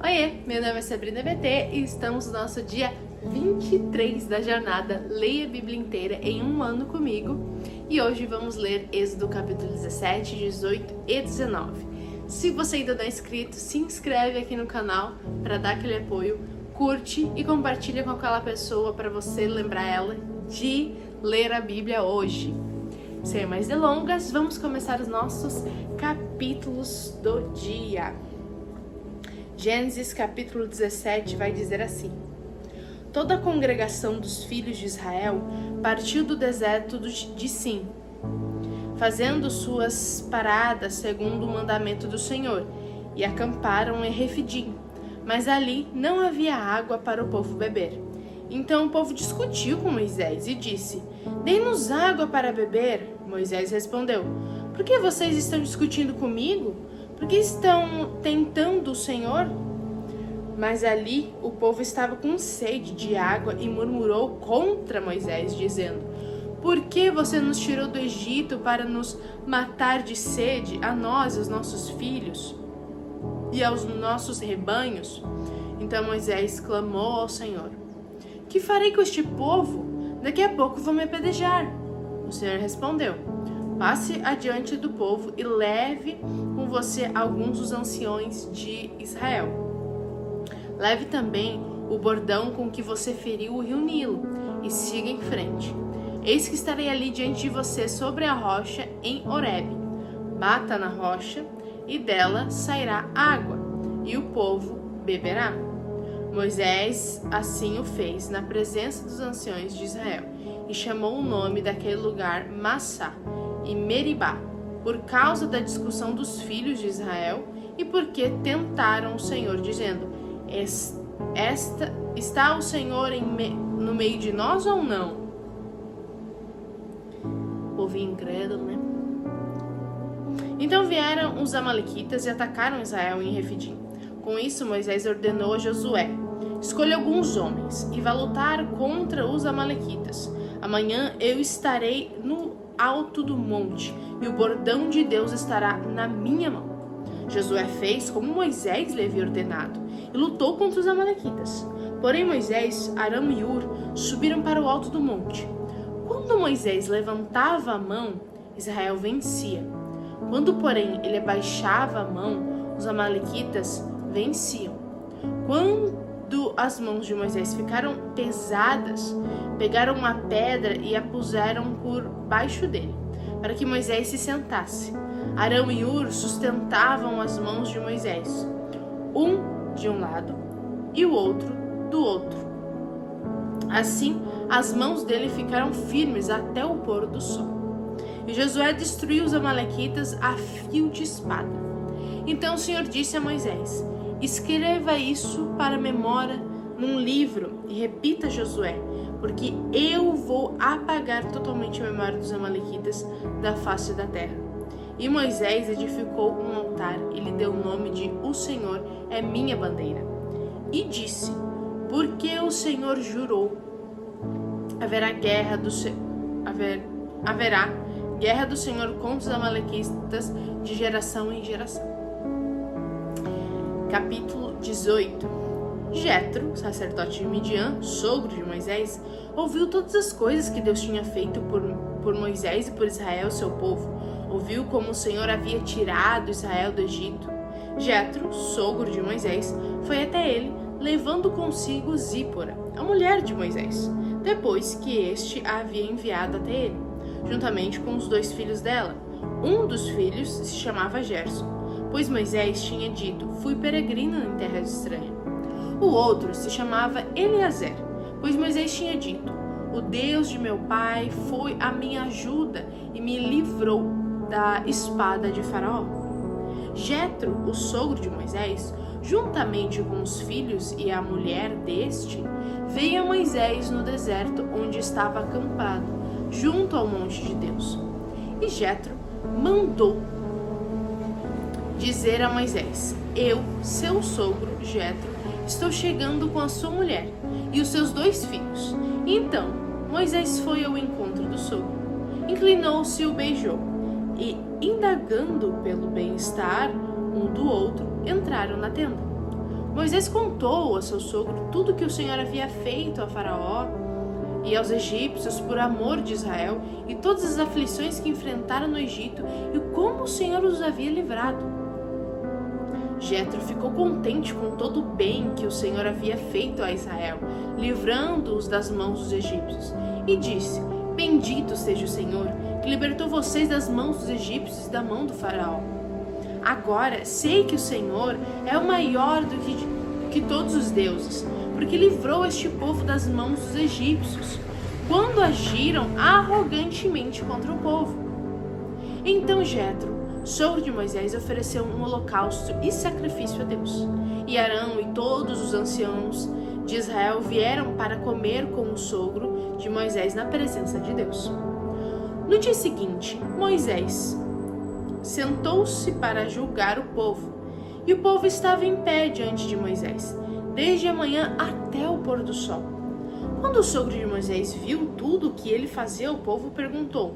Oiê, meu nome é Sabrina VT e estamos no nosso dia 23 da jornada Leia a Bíblia Inteira em um ano comigo. E hoje vamos ler Êxodo capítulo 17, 18 e 19. Se você ainda não é inscrito, se inscreve aqui no canal para dar aquele apoio, curte e compartilha com aquela pessoa para você lembrar ela de ler a Bíblia hoje. Sem mais delongas, vamos começar os nossos capítulos do dia. Gênesis capítulo 17 vai dizer assim: Toda a congregação dos filhos de Israel partiu do deserto de Sim, fazendo suas paradas segundo o mandamento do Senhor, e acamparam em Refidim, mas ali não havia água para o povo beber. Então o povo discutiu com Moisés e disse: Dê-nos água para beber. Moisés respondeu: Por que vocês estão discutindo comigo? Por que estão tentando o Senhor? Mas ali o povo estava com sede de água e murmurou contra Moisés, dizendo: Por que você nos tirou do Egito para nos matar de sede, a nós, aos nossos filhos e aos nossos rebanhos? Então Moisés clamou ao Senhor: Que farei com este povo? Daqui a pouco vão me apedrejar. O Senhor respondeu: Passe adiante do povo e leve com você alguns dos anciões de Israel. Leve também o bordão com que você feriu o rio Nilo e siga em frente. Eis que estarei ali diante de você sobre a rocha em Horebe. Bata na rocha e dela sairá água e o povo beberá. Moisés assim o fez na presença dos anciões de Israel e chamou o nome daquele lugar Massá e Meribá, por causa da discussão dos filhos de Israel e porque tentaram o Senhor, dizendo: Está o Senhor no meio de nós ou não? Povinho incrédulo, né? Então vieram os amalequitas e atacaram Israel em Refidim. Com isso Moisés ordenou a Josué: Escolha alguns homens e vá lutar contra os amalequitas. Amanhã eu estarei no alto do monte e o bordão de Deus estará na minha mão. Josué fez como Moisés lhe havia ordenado e lutou contra os amalequitas. Porém Moisés, Arão e Hur subiram para o alto do monte. Quando Moisés levantava a mão, Israel vencia. Quando, porém, ele abaixava a mão, os amalequitas venciam. Quando as mãos de Moisés ficaram pesadas, pegaram uma pedra e a puseram por baixo dele, para que Moisés se sentasse. Arão e Hur sustentavam as mãos de Moisés, um de um lado e o outro do outro. Assim, as mãos dele ficaram firmes até o pôr do sol. E Josué destruiu os amalequitas a fio de espada. Então o Senhor disse a Moisés: Escreva isso para memória num livro e repita a Josué, porque eu vou apagar totalmente a memória dos amalequitas da face da terra. E Moisés edificou um altar e lhe deu o nome de O Senhor é minha bandeira. E disse: Porque o Senhor jurou, haverá guerra do Senhor contra os amalequitas de geração em geração. Capítulo 18. Jetro, sacerdote de Midian, sogro de Moisés, ouviu todas as coisas que Deus tinha feito por Moisés e por Israel, seu povo. Ouviu como o Senhor havia tirado Israel do Egito. Jetro, sogro de Moisés, foi até ele, levando consigo Zípora, a mulher de Moisés, depois que este a havia enviado até ele, juntamente com os 2 filhos dela. Um dos filhos se chamava Gerson, pois Moisés tinha dito: Fui peregrino em terra estranha. O outro se chamava Eliezer, pois Moisés tinha dito: O Deus de meu pai foi a minha ajuda e me livrou da espada de Faraó. Jetro, o sogro de Moisés, juntamente com os filhos e a mulher deste, veio a Moisés no deserto onde estava acampado, junto ao monte de Deus. E Jetro mandou dizer a Moisés: Eu, seu sogro Jetro, estou chegando com a sua mulher e os seus 2 filhos. Então Moisés foi ao encontro do sogro, inclinou-se e o beijou, e, indagando pelo bem-estar um do outro, entraram na tenda. Moisés contou a seu sogro tudo que o Senhor havia feito a Faraó e aos egípcios por amor de Israel, e todas as aflições que enfrentaram no Egito, e como o Senhor os havia livrado. Jetro ficou contente com todo o bem que o Senhor havia feito a Israel, livrando-os das mãos dos egípcios, e disse: Bendito seja o Senhor, que libertou vocês das mãos dos egípcios e da mão do faraó. Agora sei que o Senhor é o maior do que todos os deuses, porque livrou este povo das mãos dos egípcios, quando agiram arrogantemente contra o povo. Então Jetro, sogro de Moisés, ofereceu um holocausto e sacrifício a Deus. E Arão e todos os anciãos de Israel vieram para comer com o sogro de Moisés na presença de Deus. No dia seguinte, Moisés sentou-se para julgar o povo, e o povo estava em pé diante de Moisés, desde a manhã até o pôr do sol. Quando o sogro de Moisés viu tudo o que ele fazia ao povo, perguntou: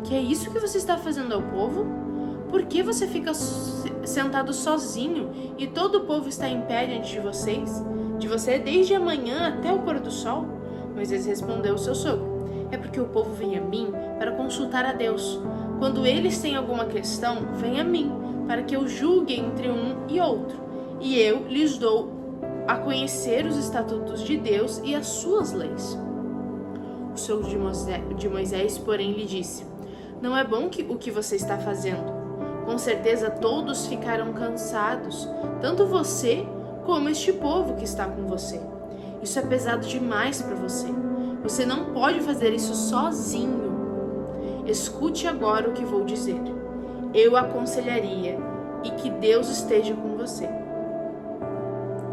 Que é isso que você está fazendo ao povo? Por que você fica sentado sozinho e todo o povo está em pé diante de você desde a manhã até o pôr do sol? Moisés respondeu ao seu sogro: É porque o povo vem a mim para consultar a Deus. Quando eles têm alguma questão, vem a mim, para que eu julgue entre um e outro, e eu lhes dou a conhecer os estatutos de Deus e as suas leis. O sogro de Moisés, porém, lhe disse: Não é bom o que você está fazendo. Com certeza todos ficarão cansados, tanto você como este povo que está com você. Isso é pesado demais para você. Você não pode fazer isso sozinho. Escute agora o que vou dizer. Eu aconselharia, e que Deus esteja com você.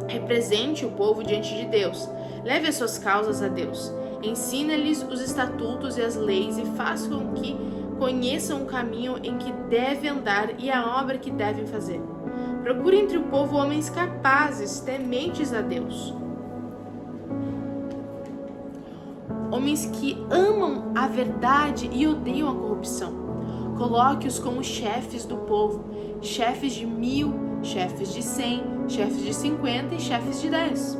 Represente o povo diante de Deus. Leve as suas causas a Deus. Ensina-lhes os estatutos e as leis e faça com que conheçam o caminho em que devem andar e a obra que devem fazer. Procure entre o povo homens capazes, tementes a Deus. Homens que amam a verdade e odeiam a corrupção. Coloque-os como chefes do povo, chefes de 1000, chefes de 100, chefes de 50 e chefes de 10,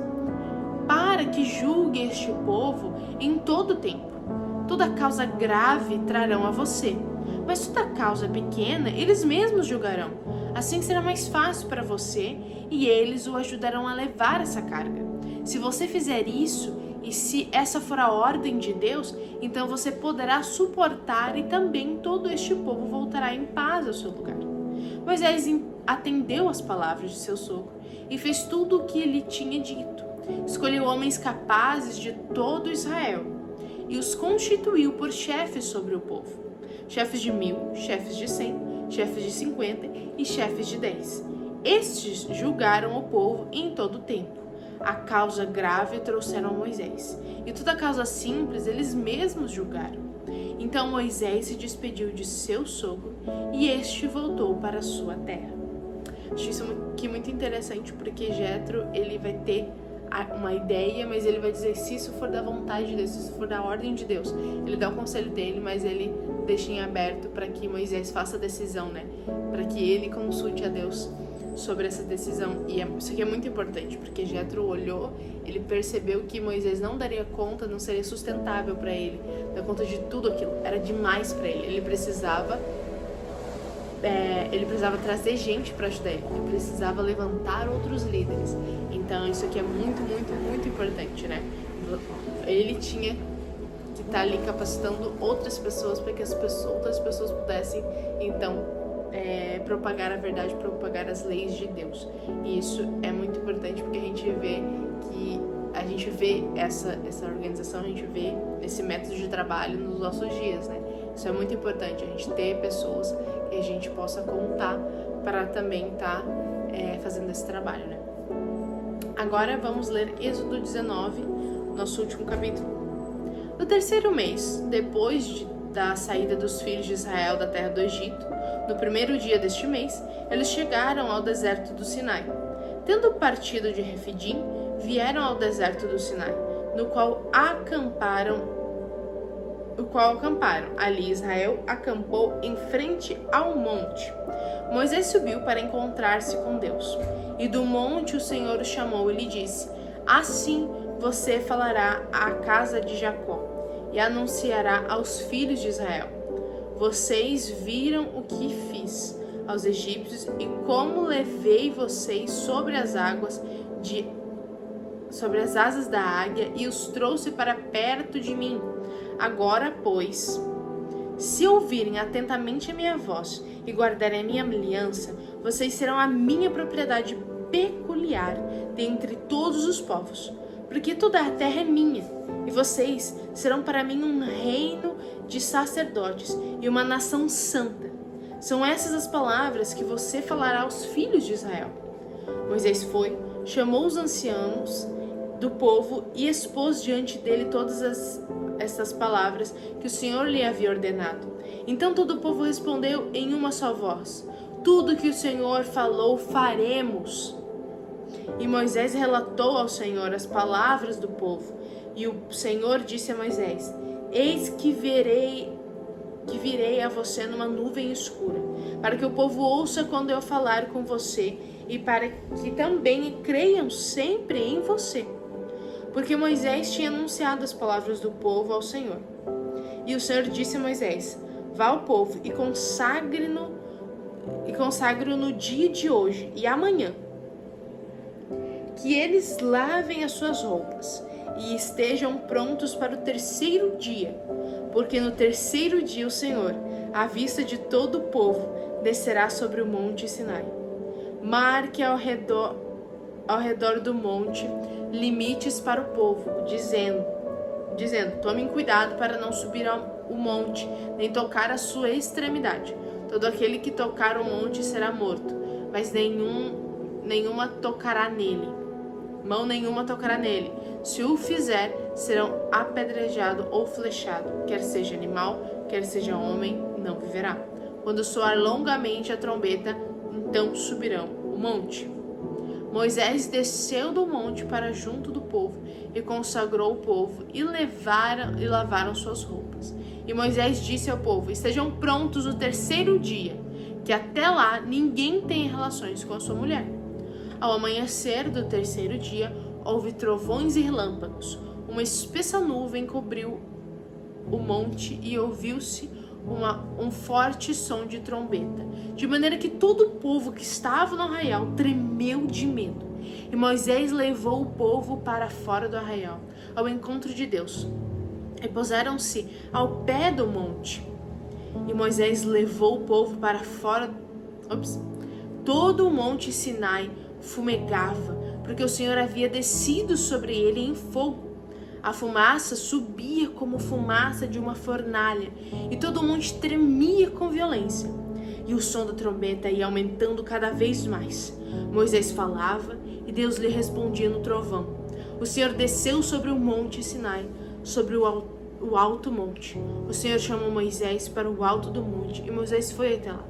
para que julgue este povo em todo o tempo. Toda causa grave trarão a você, mas toda causa pequena eles mesmos julgarão. Assim será mais fácil para você e eles o ajudarão a levar essa carga. Se você fizer isso, e se essa for a ordem de Deus, então você poderá suportar e também todo este povo voltará em paz ao seu lugar. Moisés atendeu às palavras de seu sogro e fez tudo o que ele tinha dito. Escolheu homens capazes de todo Israel e os constituiu por chefes sobre o povo. Chefes de 1000, chefes de 100, chefes de 50 e chefes de 10. Estes julgaram o povo em todo o tempo. A causa grave trouxeram a Moisés, e toda causa simples eles mesmos julgaram. Então Moisés se despediu de seu sogro, e este voltou para a sua terra. Acho isso aqui muito interessante, porque Jetro, ele vai ter uma ideia, mas ele vai dizer se isso for da vontade de Deus, se isso for da ordem de Deus. Ele dá o conselho dele, mas ele deixa em aberto para que Moisés faça a decisão, né? Para que ele consulte a Deus sobre essa decisão. E isso aqui é muito importante, porque Jetro olhou, ele percebeu que Moisés não daria conta, não seria sustentável para ele dar conta de tudo aquilo, era demais para ele. Ele precisava trazer gente para ajudar ele, ele precisava levantar outros líderes. Então isso aqui é muito, muito, muito importante, né? Ele tinha que estar ali capacitando outras pessoas para que outras pessoas pudessem então propagar a verdade, propagar as leis de Deus. E isso é muito importante, porque a gente vê essa organização, a gente vê esse método de trabalho nos nossos dias, né? Isso é muito importante, a gente ter pessoas que a gente possa contar para também estar fazendo esse trabalho, né? Agora vamos ler Êxodo 19, nosso último capítulo. No terceiro mês, depois da saída dos filhos de Israel da terra do Egito, no primeiro dia deste mês, eles chegaram ao deserto do Sinai. Tendo partido de Refidim, vieram ao deserto do Sinai, no qual acamparam o qual acamparam. Ali Israel acampou em frente ao monte. Moisés subiu para encontrar-se com Deus. E do monte o Senhor o chamou e lhe disse: Assim você falará à casa de Jacó e anunciará aos filhos de Israel: Vocês viram o que fiz aos egípcios e como levei vocês sobre as asas da águia e os trouxe para perto de mim. Agora, pois, se ouvirem atentamente a minha voz e guardarem a minha aliança, vocês serão a minha propriedade peculiar dentre todos os povos, porque toda a terra é minha, e vocês serão para mim um reino de sacerdotes e uma nação santa. São essas as palavras que você falará aos filhos de Israel. Moisés foi, chamou os anciãos do povo e expôs diante dele todas estas palavras que o Senhor lhe havia ordenado. Então todo o povo respondeu em uma só voz: Tudo que o Senhor falou, faremos. E Moisés relatou ao Senhor as palavras do povo. E o Senhor disse a Moisés: Eis que virei a você numa nuvem escura, para que o povo ouça quando eu falar com você, e para que também creiam sempre em você. Porque Moisés tinha anunciado as palavras do povo ao Senhor. E o Senhor disse a Moisés: Vá ao povo e consagre-o no dia de hoje e amanhã, que eles lavem as suas roupas e estejam prontos para o terceiro dia, porque no terceiro dia o Senhor, à vista de todo o povo, descerá sobre o monte Sinai. Marque ao redor do monte limites para o povo, dizendo: Tomem cuidado para não subir o monte, nem tocar a sua extremidade. Todo aquele que tocar o monte será morto, mas nenhuma tocará nele. Mão nenhuma tocará nele. Se o fizer, serão apedrejados ou flechados. Quer seja animal, quer seja homem, não viverá. Quando soar longamente a trombeta, então subirão o monte. Moisés desceu do monte para junto do povo e consagrou o povo e lavaram suas roupas. E Moisés disse ao povo: Estejam prontos no terceiro dia, que até lá ninguém tenha relações com a sua mulher. Ao amanhecer do terceiro dia, houve trovões e relâmpagos. Uma espessa nuvem cobriu o monte e ouviu-se um forte som de trombeta, de maneira que todo o povo que estava no arraial tremeu de medo. E Moisés levou o povo para fora do arraial, ao encontro de Deus, e puseram-se ao pé do monte. E Moisés levou o povo para fora. Todo o monte Sinai fumegava, porque o Senhor havia descido sobre ele em fogo. A fumaça subia como fumaça de uma fornalha, e todo o monte tremia com violência. E o som da trombeta ia aumentando cada vez mais. Moisés falava, e Deus lhe respondia no trovão. O Senhor desceu sobre o monte Sinai, sobre o alto monte. O Senhor chamou Moisés para o alto do monte, e Moisés foi até lá.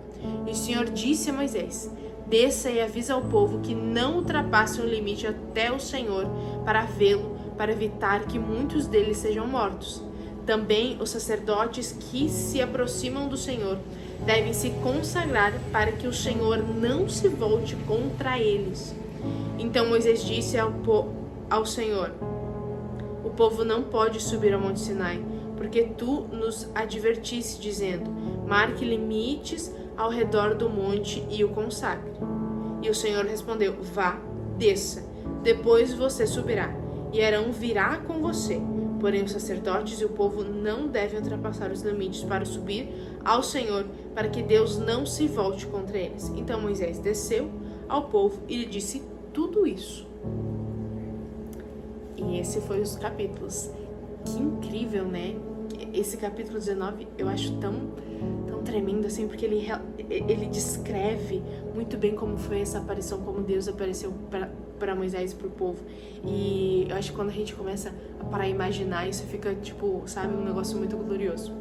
E o Senhor disse a Moisés: Desça e avisa ao povo que não ultrapassem o limite até o Senhor para vê-lo, para evitar que muitos deles sejam mortos. Também os sacerdotes que se aproximam do Senhor devem se consagrar para que o Senhor não se volte contra eles. Então Moisés disse ao Senhor: O povo não pode subir ao monte Sinai, porque tu nos advertiste, dizendo: Marque limites ao redor do monte e o consagre. E o Senhor respondeu: Vá, desça, depois você subirá, e Arão virá com você. Porém os sacerdotes e o povo não devem ultrapassar os limites para subir ao Senhor, para que Deus não se volte contra eles. Então Moisés desceu ao povo e lhe disse tudo isso. E esse foi os capítulos. Que incrível, né? Esse capítulo 19 eu acho tão tremendo assim, porque ele descreve muito bem como foi essa aparição, como Deus apareceu para Moisés e para o povo. E eu acho que quando a gente começa a parar a imaginar, isso fica tipo, sabe, um negócio muito glorioso.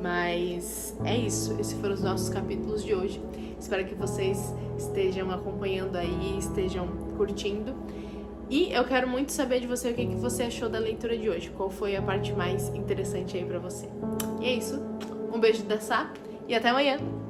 Mas é isso, esses foram os nossos capítulos de hoje. Espero que vocês estejam acompanhando aí, estejam curtindo. E eu quero muito saber de você o que você achou da leitura de hoje. Qual foi a parte mais interessante aí pra você. E é isso. Um beijo da Sá e até amanhã!